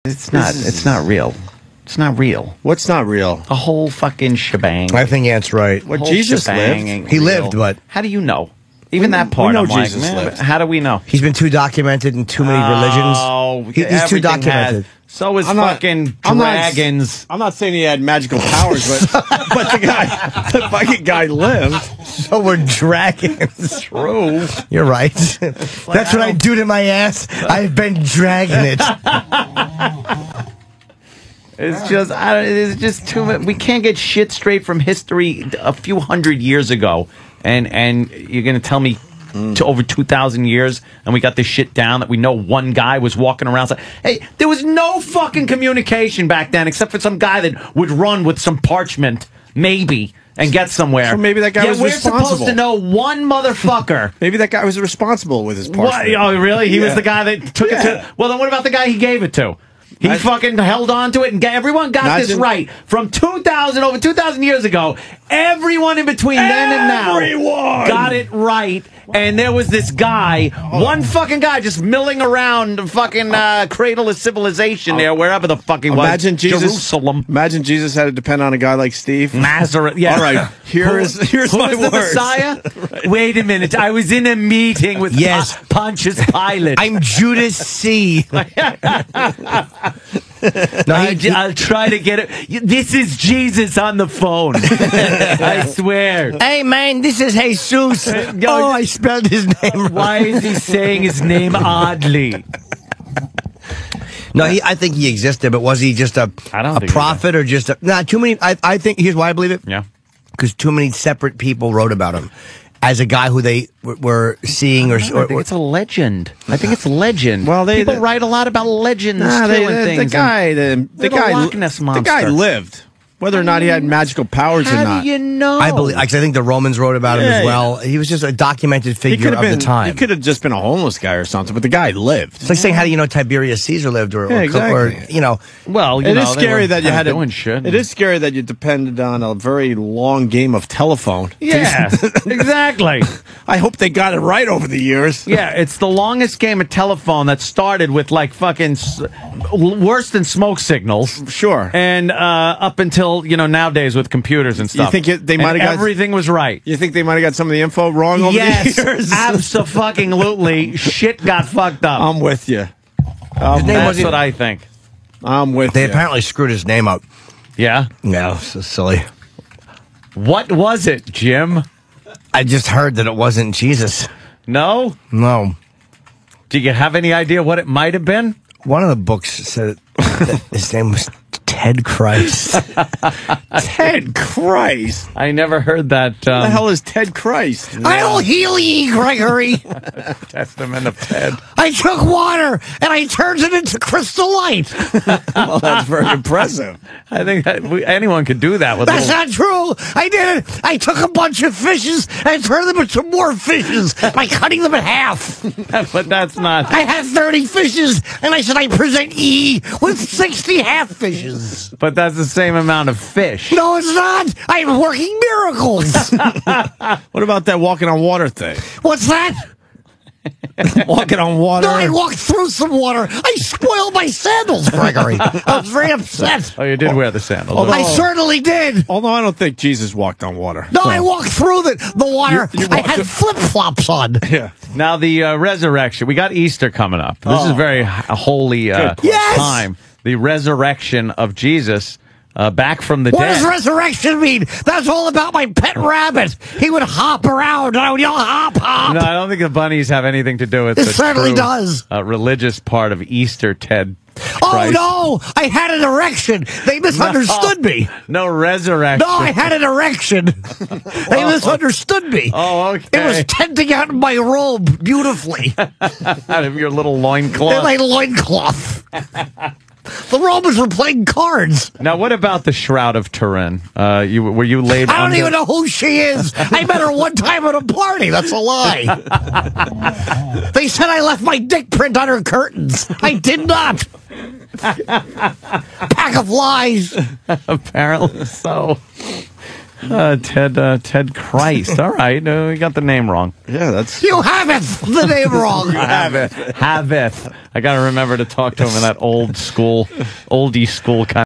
It's not. It's not real. It's not real. What's not real? The whole fucking shebang. I think Ant's right. What Jesus lived. He lived, but how do you know? Even that part, know I'm like, Jesus man, lived. how do we know? he's been too documented in too many religions. Oh, He's too documented. So is fucking dragons. I'm not saying he had magical powers, but the fucking guy lived. So were dragons. True. You're right. That's what I do to my ass. I've been dragging it. It's just too much. We can't get shit straight from history a few hundred years ago, and you're gonna tell me to over 2,000 years, and we got this shit down that we know one guy was walking around. Hey, there was no fucking communication back then, except for some guy that would run with some parchment, maybe, and get somewhere. So maybe that guy was responsible. We're supposed to know one motherfucker. Maybe that guy was responsible with his parchment. Oh, really? He was the guy that took it to. Well, then what about the guy he gave it to? He fucking held on to it, and everyone got this right. From over 2,000 years ago, everyone in between then and now got it right. And there was this guy, one fucking guy, just milling around the fucking cradle of civilization there, wherever the fuck he was. Imagine Jesus. Jerusalem. Imagine Jesus had to depend on a guy like Steve. Nazareth. Yeah. All right. Here's my the words. Messiah? Right. Wait a minute. I was in a meeting with Pontius Pilate. I'm Judas C. I'll try to get it. This is Jesus on the phone. I swear. Hey, man, this is Jesus. I spelled his name wrong. Why is he saying his name oddly? No, I think he existed, but was he just a prophet or just a... too many... I think... Here's why I believe it. Yeah. Because too many separate people wrote about him as a guy who they were seeing I think it's a legend. I think it's legend. Well, people write a lot about legends and things. The guy lived. Whether or not he had magical powers or not. How do you know? I believe, because I think the Romans wrote about him as well. He was just a documented figure of the time. He could have just been a homeless guy or something, but the guy lived. It's like saying, how do you know Tiberius Caesar lived, or you know? Well, it is scary that you had doing shit. It is scary that you depended on a very long game of telephone. Yeah, exactly. I hope they got it right over the years. Yeah, it's the longest game of telephone that started with like fucking worse than smoke signals. Sure. And up until nowadays with computers and stuff. You think they might have got everything was right? You think they might have got some of the info wrong over the years? Yes, absolutely. Shit got fucked up. I'm with you. That's what I think. I'm with you. They apparently screwed his name up. Yeah? No, so silly. What was it, Jim? I just heard that it wasn't Jesus. No? No. Do you have any idea what it might have been? One of the books said that his name was Ted Christ. Ted Christ. I never heard that. What the hell is Ted Christ? I'll heal ye, Gregory. Testament of Ted. I took water and I turned it into crystal light. Well, that's very impressive. I think that anyone could do that. That's not true. I did it. I took a bunch of fishes and turned them into more fishes by cutting them in half. But that's not. I had 30 fishes, and I said I present ye with 60 half fishes. But that's the same amount of fish. No, it's not. I'm working miracles. What about that walking on water thing? What's that? Walking on water? No, I walked through some water. I spoiled my sandals, Gregory. I was very upset. Oh, you did wear the sandals. I certainly did. Although I don't think Jesus walked on water. No, I walked through the water. I had flip-flops on. Yeah. Now, the resurrection. We got Easter coming up. This is a very holy time. The resurrection of Jesus back from the dead. What does resurrection mean? That's all about my pet rabbit. He would hop around, and I would yell, hop, hop. No, I don't think the bunnies have anything to do with it. It certainly does. Religious part of Easter, Ted. Oh, no! I had an erection. They misunderstood me. No resurrection. No, I had an erection. They misunderstood me. Oh, okay. It was tenting out in my robe beautifully. Out of your little loincloth. In my loincloth. The Romans were playing cards. Now, what about the Shroud of Turin? Were you laid I don't even know who she is. I met her one time at a party. That's a lie. They said I left my dick print on her curtains. I did not. Pack of lies. Apparently so. Ted Christ. All right, we got the name wrong. Yeah, that's... You have the name wrong. Have it. I got to remember to talk to him in that oldie school kind